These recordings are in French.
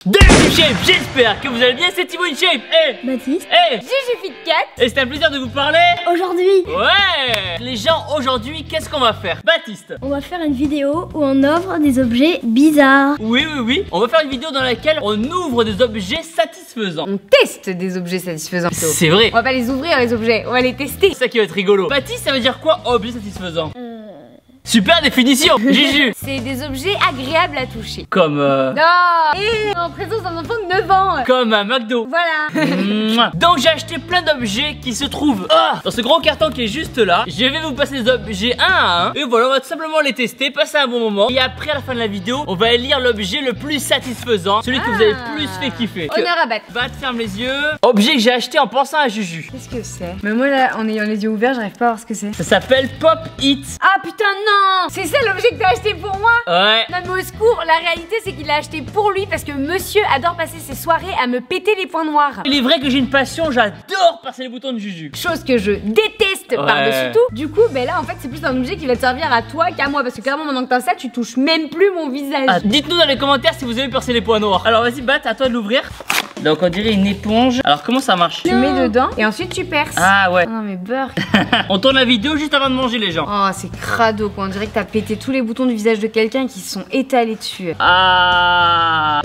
de InShape, j'espère que vous allez bien, c'est Thibaut InShape et Baptiste, Gigi FitCat. Et c'est un plaisir de vous parler aujourd'hui, Ouais. Les gens, aujourd'hui, qu'est-ce qu'on va faire? Baptiste? on va faire une vidéo où on offre des objets bizarres. Oui, on va faire une vidéo dans laquelle on ouvre des objets satisfaisants. On teste des objets satisfaisants. C'est vrai. On va pas les ouvrir les objets, on va les tester. C'est ça qui va être rigolo. Baptiste, ça veut dire quoi, objet satisfaisant? Super définition. Juju. C'est des objets agréables à toucher. Comme Non. Et en présence d'un enfant de 9 ans. comme un McDo. Voilà. Mouah. Donc j'ai acheté plein d'objets qui se trouvent dans ce gros carton qui est juste là. Je vais vous passer les objets un à un. Et voilà, on va tout simplement les tester, passer un bon moment. Et après, à la fin de la vidéo, on va élire l'objet le plus satisfaisant, celui que vous avez le plus fait kiffer. Honneur à battre. Bat, ferme les yeux. Objet que j'ai acheté en pensant à Juju. Qu'est-ce que c'est? Mais moi là, en ayant les yeux ouverts, j'arrive pas à voir ce que c'est. Ça s'appelle Pop It. Ah putain non. C'est ça l'objet que t'as acheté pour moi? Ouais. Non mais au secours, la réalité c'est qu'il l'a acheté pour lui parce que monsieur adore passer ses soirées à me péter les points noirs. Il est vrai que j'ai une passion, j'adore passer les boutons de Juju. Chose que je déteste Ouais. par-dessus tout. Du coup, ben là en fait c'est plus un objet qui va te servir à toi qu'à moi parce que clairement maintenant que t'as ça, tu touches même plus mon visage. Ah, dites-nous dans les commentaires si vous avez percé les points noirs. Alors vas-y Bat, à toi de l'ouvrir. Donc on dirait une éponge. Alors comment ça marche? Tu mets dedans et ensuite tu perces. Ah ouais. Oh non mais beurre. On tourne la vidéo juste avant de manger les gens. Oh c'est crado quoi, on dirait que t'as pété tous les boutons du visage de quelqu'un qui se sont étalés dessus. Ah.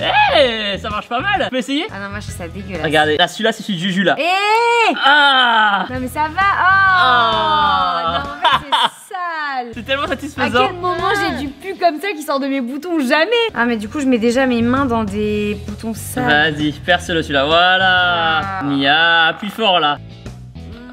Ça marche pas mal. Tu peux essayer? Ah non moi je trouve ça dégueulasse. Regardez, là celui-là c'est celui de Juju là. Eh Ah. Non mais ça va. Oh Ah. non en fait c'est sale. C'est tellement À satisfaisant. quel moment j'ai du pu comme ça qui sort de mes boutons? Jamais. Ah mais du coup je mets déjà mes mains dans des boutons sales. Vas-y, perce-le celui-là, voilà. Ah. Mia, appuie fort là.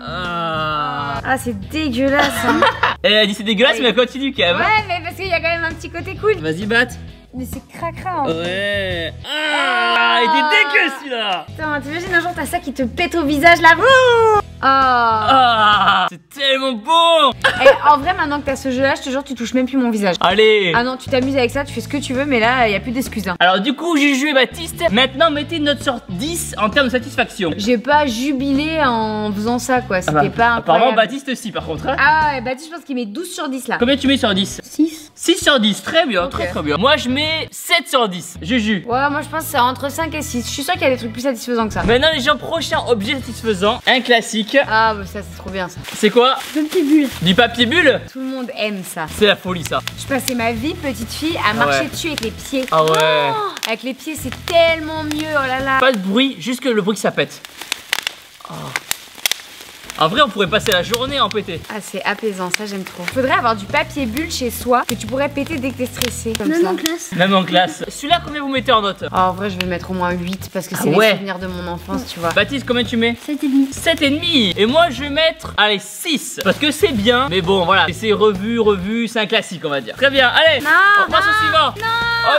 Ah. Ah c'est dégueulasse hein. Elle a dit c'est dégueulasse, mais elle continue quand même. Ouais mais parce qu'il y a quand même un petit côté cool. Vas-y, Bat. Mais c'est cracra hein. Ouais. Ah, il était dégueu celui-là. Putain t'imagines un jour t'as ça qui te pète au visage là. Oh. Ah, c'est tellement bon. Et en vrai maintenant que t'as ce jeu là je te jure tu touches même plus mon visage. Allez. Ah non tu t'amuses avec ça, tu fais ce que tu veux mais là y a plus d'excuses hein. Alors du coup, Juju et Baptiste, maintenant mettez une note sur 10 en termes de satisfaction. J'ai pas jubilé en faisant ça quoi, c'était pas Apparemment incroyable. Baptiste si par contre. Hein. Ah ouais Baptiste je pense qu'il met 12 sur 10 là. Combien tu mets sur 10? 6. 6 sur 10, très bien, Ok. très bien. Moi je mets 7 sur 10. Juju. Ouais moi je pense que c'est entre 5 et 6. Je suis sûre qu'il y a des trucs plus satisfaisants que ça. Maintenant les gens, prochain objet satisfaisant, un classique. Ah bah ça c'est trop bien ça. C'est quoi? Le petit bulle. Du papier bulle? Tout le monde aime ça. C'est la folie ça. Je passais ma vie petite fille à marcher dessus avec les pieds. Ah ouais. Oh, avec les pieds c'est tellement mieux, oh là là. Pas de bruit, juste que le bruit que ça pète. Oh. En vrai, on pourrait passer la journée à en péter. Ah c'est apaisant, ça j'aime trop. Faudrait avoir du papier bulle chez soi que tu pourrais péter dès que t'es stressé. Comme Même ça. en classe. Même en classe. Celui-là, combien vous mettez en note? Oh, en vrai je vais mettre au moins 8 parce que c'est ouais. les souvenirs de mon enfance tu vois. Baptiste, combien tu mets? 7,5. 7,5. Et moi, je vais mettre, allez, 6. Parce que c'est bien. Mais bon, voilà, c'est revu, c'est un classique, on va dire. Très bien, allez. Non, on passe au suivant.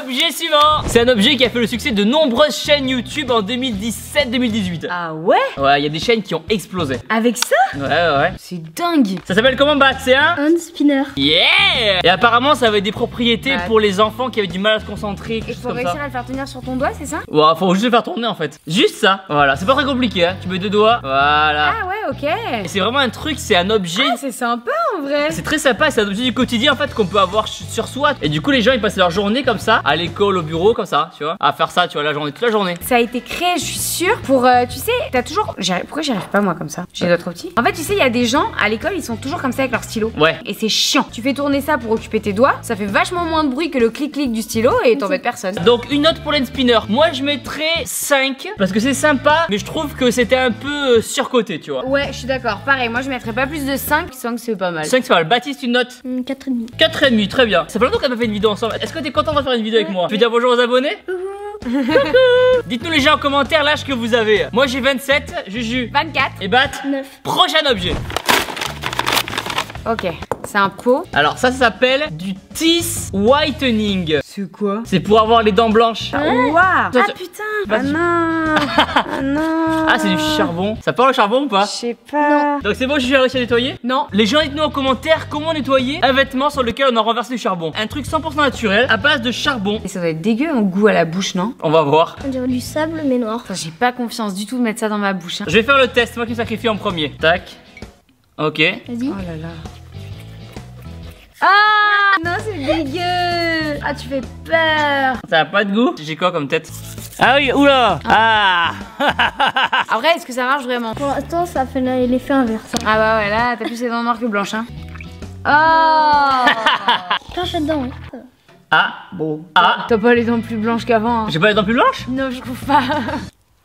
Objet suivant. C'est un objet qui a fait le succès de nombreuses chaînes YouTube en 2017-2018. Ah ouais? Ouais, il y a des chaînes qui ont explosé. Avec ça? Ouais. C'est dingue. Ça s'appelle comment, Bat? C'est un Un spinner. Yeah. Et apparemment, ça avait des propriétés Bah, pour les enfants qui avaient du mal à se concentrer, Et quelque chose faut comme réussir ça. à le faire tenir sur ton doigt, c'est ça? Ouais, faut juste le faire tourner en fait. Juste ça. Voilà, c'est pas très compliqué, hein. Tu mets deux doigts. Voilà. Ah ouais, ok. Et c'est vraiment un truc, c'est un objet. Ah, c'est sympa en vrai. C'est très sympa, c'est un objet du quotidien en fait qu'on peut avoir sur soi. Et du coup, les gens ils passaient leur journée comme ça, à l'école, au bureau, comme ça, tu vois, à faire ça, tu vois, la journée, toute la journée. Ça a été créé, je suis sûre, pour, tu sais, t'as toujours... Pourquoi j'y arrive pas moi comme ça? J'ai d'autres petits. En fait, tu sais, il y a des gens, à l'école, ils sont toujours comme ça avec leur stylo. Ouais. Et c'est chiant. Tu fais tourner ça pour occuper tes doigts, ça fait vachement moins de bruit que le clic-clic du stylo et t'embêtes personne. Donc une note pour l'Endspinner. Moi je mettrais 5 parce que c'est sympa, mais je trouve que c'était un peu surcoté, tu vois. Ouais, je suis d'accord. Pareil, moi je mettrais pas plus de 5, 5 c'est pas mal. 5 c'est pas mal. Baptiste, une note? 4,5. 4,5, très bien. Ça fait longtemps qu'on a fait une vidéo ensemble. Est-ce que t'es content de faire une vidéo avec moi? Tu veux dire bonjour aux abonnés? Dites-nous les gens en commentaire l'âge que vous avez. Moi j'ai 27, Juju 24. et Bat 9. Prochain objet. Ok, c'est un pot. Alors ça s'appelle du teeth whitening. C'est quoi? C'est pour avoir les dents blanches. Waouh! Toi, Ah tu- putain! Vas-y. Ah non! Ah non! Ah c'est du charbon. Ça parle au charbon ou Je pas? sais pas. Donc c'est bon, j'ai réussi à nettoyer? Non. Les gens, dites-nous en commentaire comment nettoyer un vêtement sur lequel on a renversé du charbon. Un truc 100% naturel à base de charbon. Et ça doit être dégueu en goût à la bouche, non? On va voir. On dirait du sable mais noir. Enfin, j'ai pas confiance du tout de mettre ça dans ma bouche. Hein. Je vais faire le test, moi qui me sacrifie en premier. Tac. Ok. Vas-y. Oh là là. Ah non, c'est dégueu. Ah, tu fais peur. Ça a pas de goût? J'ai quoi comme tête? Ah oui, oula. Ah. Après, est-ce que ça marche vraiment? Pour l'instant, ça fait l'effet inverse. Ah bah ouais, là, t'as plus les dents noires que blanches, hein. Oh. Crache dedans. Hein. Ah, bon. Ah. T'as pas les dents plus blanches qu'avant, hein. J'ai pas les dents plus blanches? Non, je trouve pas.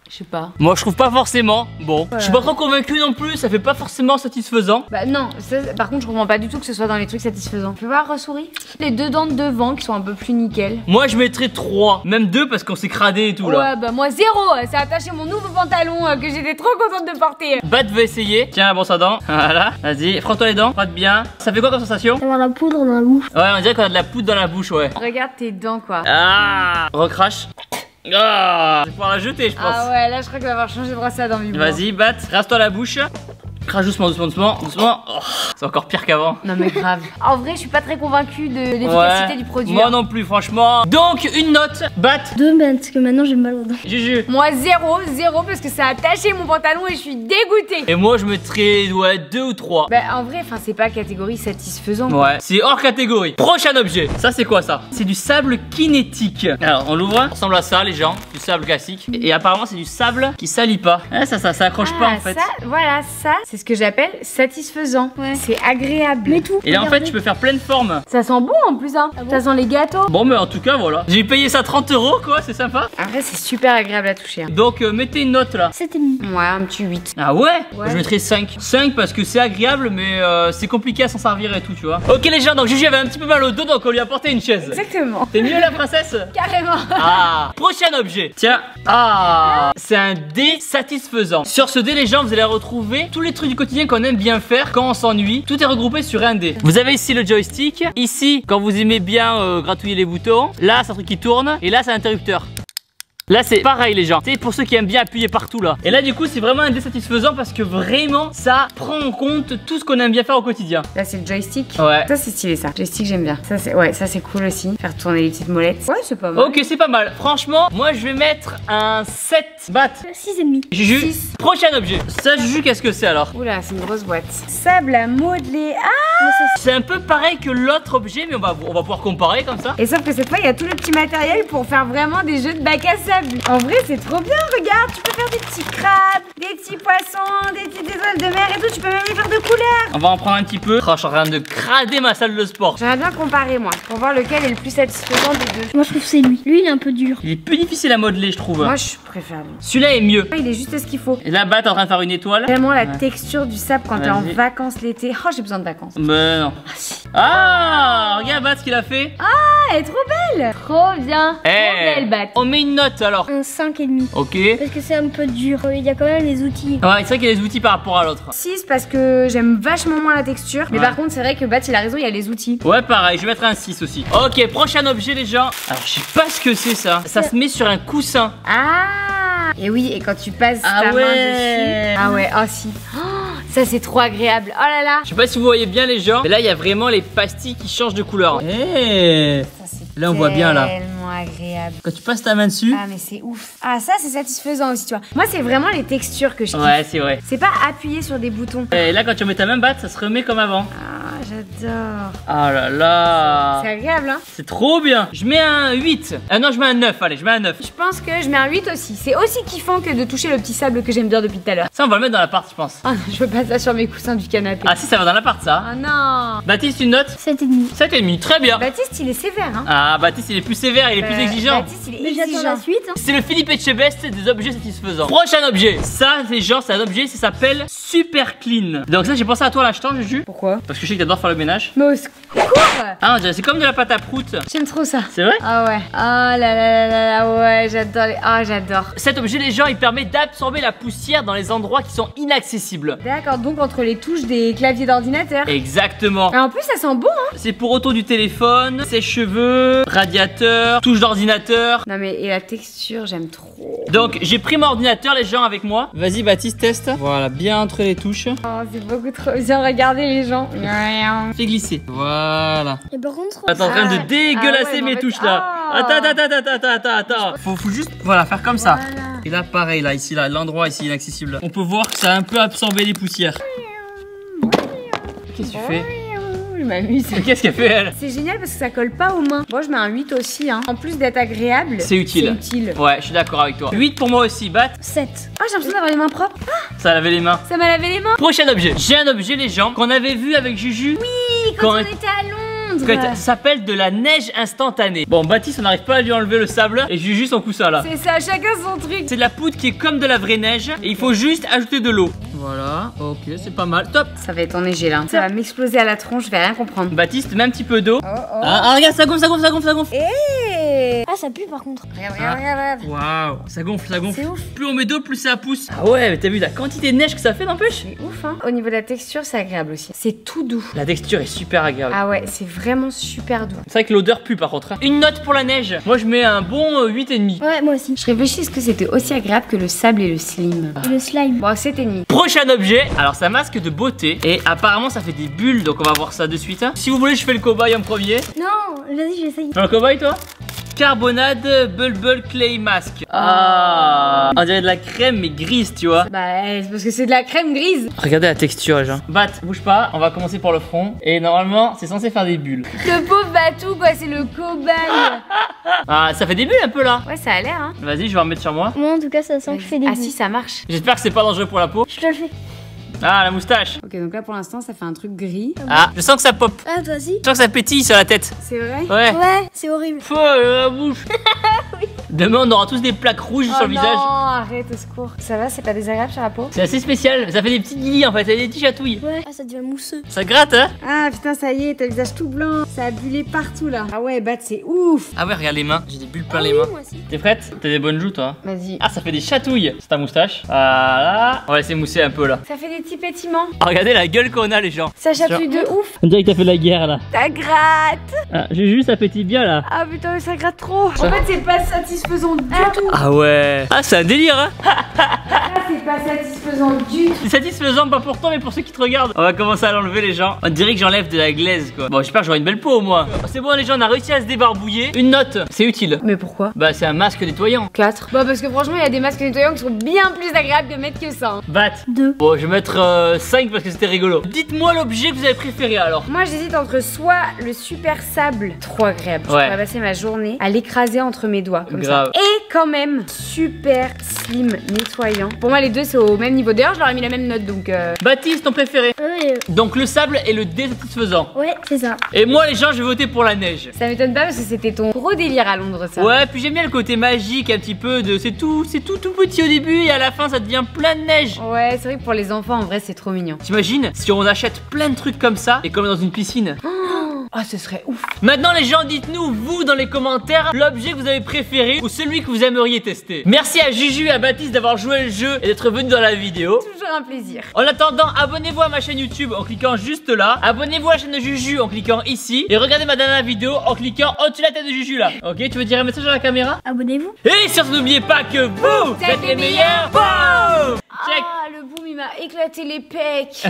Je sais pas. Moi je trouve pas forcément. Bon, je suis pas trop convaincu non plus, ça fait pas forcément satisfaisant. Bah non, ça, par contre je comprends pas du tout que ce soit dans les trucs satisfaisants. Tu peux voir, souris? Les deux dents de devant qui sont un peu plus nickel. Moi je mettrais 3, même 2 parce qu'on s'est cradé et tout là. Ouais bah moi 0, ça a attaché mon nouveau pantalon que j'étais trop contente de porter. Bat veut essayer. Tiens la brosse à dents. Voilà, vas-y, frotte-toi les dents, frotte bien. Ça fait quoi comme sensation? Avoir la poudre dans la bouche. Ouais, on dirait qu'on a de la poudre dans la bouche, ouais. Regarde tes dents quoi. Ah, recrache. Ah, je vais pouvoir la jeter, je pense. Ah ouais, là je crois qu'il va avoir changé de brosse à dents. Vas-y, Bat, rase-toi la bouche. Crache doucement, doucement, doucement, doucement. Oh, c'est encore pire qu'avant. Non mais grave. En vrai, je suis pas très convaincue de l'efficacité du produit. Moi non plus, franchement. Donc, une note, Bat. 2, parce que maintenant j'ai mal aux dents. Juju. Moi 0 parce que ça a attaché mon pantalon et je suis dégoûtée. Et moi, je mettrais, ouais, 2 ou 3. Bah en vrai, enfin c'est pas catégorie satisfaisant. Ouais, c'est hors catégorie. Prochain objet. Ça, c'est quoi ça? C'est du sable kinétique. Alors, on l'ouvre. Ça ressemble à ça, les gens. Du sable classique. Et apparemment, c'est du sable qui salit pas. Ça accroche pas en fait. Ça, voilà, ça, c'est ce que j'appelle satisfaisant. Ouais. C'est agréable. Mais tout. Et là, en fait, regardez. tu peux faire plein de formes. Ça sent bon en plus, hein. Ah bon Ça sent les gâteaux. Bon, mais en tout cas, voilà. J'ai payé ça 30 €, quoi. C'est sympa. Après, c'est super agréable à toucher. Hein. Donc, mettez une note là. 7,5. Ouais, un petit 8. Ah ouais, Ouais. Je mettrais 5. 5 parce que c'est agréable, mais c'est compliqué à s'en servir et tout, tu vois. Ok, les gens, donc Juju avait un petit peu mal au dos, donc on lui a apporté une chaise. Exactement. T'es mieux, la princesse? Carrément. Ah, prochain objet. Tiens, ah, c'est un dé satisfaisant. Sur ce dé, les gens, vous allez retrouver tous les trucs du quotidien qu'on aime bien faire quand on s'ennuie. Tout est regroupé sur un dé. Vous avez ici le joystick. Ici, quand vous aimez bien gratouiller les boutons. Là, c'est un truc qui tourne. Et là, c'est un interrupteur. Là c'est pareil les gens, c'est pour ceux qui aiment bien appuyer partout là. Et là du coup c'est vraiment un dé satisfaisant parce que vraiment ça prend en compte tout ce qu'on aime bien faire au quotidien. Là, c'est le joystick. Ouais. Ça, c'est stylé, ça. Joystick, j'aime bien. Ça, c'est cool aussi. Faire tourner les petites molettes. Ouais, c'est pas mal. Ok, c'est pas mal. Franchement, moi je vais mettre un 7 Bat. 6,5. Juju, Six. prochain objet. Ça Juju, qu'est-ce que c'est alors? Oula, c'est une grosse boîte. Sable à modeler. Ah! C'est un peu pareil que l'autre objet, mais on va pouvoir comparer comme ça. Et sauf que cette fois, il y a tout le petit matériel pour faire vraiment des jeux de bac à sable. En vrai, c'est trop bien, regarde. Tu peux faire des petits crabes, des petits poissons, des petites étoiles de mer et tout. Tu peux même les faire de couleurs. On va en prendre un petit peu. Oh, je suis en train de crader ma salle de sport. J'aimerais bien comparer, moi, pour voir lequel est le plus satisfaisant des deux. Moi je trouve que c'est lui. Lui il est un peu dur. Il est plus difficile à modeler, je trouve. Moi, je préfère lui. Celui-là est mieux. Il est juste ce qu'il faut. Et là, Bat est en train de faire une étoile. Vraiment la texture du sable quand t'es en Vas-y. vacances l'été. Oh, j'ai besoin de vacances. Mais non. Ah, regarde Bat ce qu'il a fait. Ah, elle est trop belle. Trop bien. Eh, Trop belle, Bat. on met une note alors. Un 5,5. Ok. Parce que c'est un peu dur. Il y a quand même les outils. Ouais, c'est vrai qu'il y a des outils par rapport à l'autre. 6 parce que j'aime vachement moins la texture. Mais Ouais. par contre, c'est vrai que Bat, il a raison, il y a les outils. Ouais, pareil, je vais mettre un 6 aussi. Ok, prochain objet, les gens. Alors, je sais pas ce que c'est ça. Ça se met sur un coussin. Ah. Et oui, et quand tu passes Ah ta main ouais. dessus. Ah ouais, oh si. Oh, ça, c'est trop agréable. Oh là là. Je sais pas si vous voyez bien, les gens. Mais là, il y a vraiment les pastilles qui changent de couleur. Eh, Ça, c'est là, on voit bien là. tellement agréable. Quand tu passes ta main dessus. Ah mais c'est ouf. Ah ça c'est satisfaisant aussi tu vois. Moi c'est vraiment les textures que je kiffe. Ouais, c'est vrai. C'est pas appuyer sur des boutons. Et là, quand tu mets ta main batte, ça se remet comme avant. Ah j'adore. Ah là là. C'est agréable hein. C'est trop bien. Je mets un 8. Ah non, je mets un 9. Allez, je mets un 9. Je pense que je mets un 8 aussi. C'est aussi kiffant que de toucher le petit sable que j'aime bien depuis tout à l'heure. Ça, on va le mettre dans l'appart, je pense. Ah non, je veux pas ça sur mes coussins du canapé. Ah si, ça va dans l'appart, ça. Ah non. Baptiste, une note? 7,5. 7,5. Très bien. Baptiste il est sévère hein. Ah, Baptiste, il est plus sévère, il est plus exigeant. Baptiste il est Mais j'attends exigeant. la suite. Hein. C'est le Philippe Etchebest des objets satisfaisants. Prochain objet. Ça, c'est genre, c'est un objet, ça s'appelle Super Clean. Donc ça, j'ai pensé à toi l'achetant, Juju. Pourquoi? Parce que je sais que t'adores faire le ménage. Mais au secours. Ah, on dirait, c'est comme de la pâte à prout. J'aime trop ça. C'est vrai? Ah ouais. Ah là là là là ouais j'adore les... Ah j'adore. Cet objet, les gens, il permet d'absorber la poussière dans les endroits qui sont inaccessibles. D'accord donc entre les touches des claviers d'ordinateur. Exactement. Et en plus ça sent bon hein. C'est pour auto du téléphone, sèche-cheveux, radiateur, touche d'ordinateur. Non mais et la texture j'aime trop. Donc j'ai pris mon ordinateur, les gens, avec moi. Vas-y Baptiste, teste. Voilà, bien entre les touches. Oh c'est beaucoup trop bien, regardez les gens. Fais glisser. Voilà. Et par contre, Attends, en train de dégueulasser ouais, mais en mes fait- touches là. Ah. Attends. Faut juste, voilà, faire comme ça. Voilà. Et là, pareil, là, ici, là, l'endroit ici inaccessible. On peut voir que ça a un peu absorbé les poussières. Qu'est-ce que tu fais? je m'amuse. Qu'est-ce qu'elle fait elle? C'est génial parce que ça colle pas aux mains. Moi je mets un 8 aussi hein. En plus d'être agréable, C'est utile. Ouais, je suis d'accord avec toi. 8 pour moi aussi, Bat. 7. Oh j'ai l'impression d'avoir les mains propres. Ça a lavé les mains. Ça m'a lavé les mains. Prochain objet. J'ai un objet, les gens, qu'on avait vu avec Juju. Oui, quand on était à Londres. Ça s'appelle de la neige instantanée. Bon, Baptiste, on n'arrive pas à lui enlever le sable. Et Juju son coussin là. C'est ça, chacun son truc. C'est de la poudre qui est comme de la vraie neige. Et il faut juste ajouter de l'eau. Voilà, ok, c'est pas mal. Top. Ça va être enneigé là. Ça va m'exploser à la tronche, je vais rien comprendre. Baptiste, mets un petit peu d'eau. Oh, oh. Ah, regarde, ça gonfle, ça gonfle, ça gonfle, ça gonfle. Ah, ça pue par contre. Regarde. Waouh, ça gonfle, ça gonfle. C'est ouf. Plus on met d'eau, plus ça pousse. Ah ouais, mais t'as vu la quantité de neige que ça fait, n'empêche? C'est ouf hein. Au niveau de la texture, c'est agréable aussi. C'est tout doux. La texture est super agréable. Ah ouais, c'est vraiment super doux. C'est vrai que l'odeur pue par contre. Hein. Une note pour la neige. Moi, je mets un bon 8,5. Ouais, moi aussi. Je réfléchis, est-ce que c'était aussi agréable que le sable et le slime? Et le slime. Bon, c'était demi. Prochain objet, alors c'est un masque de beauté et apparemment ça fait des bulles, donc on va voir ça de suite. Hein. Si vous voulez, je fais le cobaye en premier. Non, vas-y, j'essaye. Tu fais le cobaye toi? Carbonade Bubble Clay Mask. Ah, on dirait de la crème mais grise, tu vois. Bah, c'est parce que c'est de la crème grise. Regardez la texture, les gens. Bat, bouge pas, on va commencer par le front. Et normalement, c'est censé faire des bulles. Le pauvre Batou, quoi, c'est le cobaye. Ah, ça fait des bulles un peu là. Ouais, ça a l'air, hein. Vas-y, je vais en mettre sur moi. Moi, en tout cas, ça sent que je fais des Ah bulles. si, ça marche. J'espère que c'est pas dangereux pour la peau. Je te le fais. Ah, la moustache. Ok, donc là, pour l'instant, ça fait un truc gris. Ah, je sens que ça pop. Ah, toi aussi? Je sens que ça pétille sur la tête. C'est vrai? Ouais. Ouais, c'est horrible. Feu la bouche. Demain, on aura tous des plaques rouges sur le visage. Non, arrête, au secours. Ça va, c'est pas désagréable sur la peau? C'est assez spécial. Ça fait des petites guillis en fait, ça fait des petits chatouilles. Ouais. Ah, ça devient mousseux. Ça gratte, hein? Ah putain, ça y est, t'as le visage tout blanc. Ça a bullé partout là. Ah ouais, Bat, c'est ouf. Ah ouais, regarde les mains. J'ai des bulles plein Ah les oui, mains. moi aussi. T'es prête? T'as des bonnes joues, toi? Vas-y. Ah, ça fait des chatouilles. C'est ta moustache. Voilà. On va laisser mousser un peu là. Ça fait des petits pétiments. Ah, regardez la gueule qu'on a, les gens. Ça chatouille de ouf. On dirait que t'as fait la guerre là. Ça gratte. Ah, Juju, ça pétille bien là. Ah putain, ça gratte trop. En fait, c'est pas satisfaisant du tout. Ah ouais. Ah, c'est un délire, hein. Ah, c'est pas satisfaisant du tout. C'est satisfaisant, pas pour toi, mais pour ceux qui te regardent. On va commencer à l'enlever, les gens. On dirait que j'enlève de la glaise, quoi. Bon, j'espère que j'aurai une belle peau au moins. C'est bon, les gens, on a réussi à se débarbouiller. Une note, c'est utile. Mais pourquoi? Bah, c'est un masque nettoyant. 4. Bah parce que franchement, il y a des masques nettoyants qui sont bien plus agréables de mettre que ça. Hein. Bat. 2. Bon, je vais mettre 5 parce que c'était rigolo. Dites-moi l'objet que vous avez préféré alors. Moi, j'hésite entre soit le super sable, trop agréable. Je Ouais. pourrais passer ma journée à l'écraser entre mes doigts. Comme Grave. ça. Et quand même, super slim nettoyant. Pour moi, les deux, c'est au même niveau. D'ailleurs, je leur ai mis la même note donc. Baptiste, ton préféré. Ouais, Donc le sable est le désatisfaisant. ouais, c'est ça. Et moi, les gens, je vais voter pour la neige. Ça m'étonne pas parce que c'était ton gros délire à Londres, ça. Ouais, puis j'aime bien le côté magique un petit peu de c'est tout petit au début et à la fin ça devient plein de neige. Ouais, c'est vrai que pour les enfants, en vrai, c'est trop mignon. T'imagines si on achète plein de trucs comme ça et comme dans une piscine. Ah, ce serait ouf. Maintenant les gens, dites-nous vous dans les commentaires l'objet que vous avez préféré ou celui que vous aimeriez tester. Merci à Juju et à Baptiste d'avoir joué le jeu et d'être venus dans la vidéo. Toujours un plaisir. En attendant, abonnez-vous à ma chaîne YouTube en cliquant juste là. Abonnez-vous à la chaîne de Juju en cliquant ici. Et regardez ma dernière vidéo en cliquant au-dessus de la tête de Juju là. Ok, tu veux dire un message à la caméra? Abonnez-vous. Et surtout n'oubliez pas que vous êtes les meilleurs. Boum! Check. Ah, le boom, il m'a éclaté les pecs.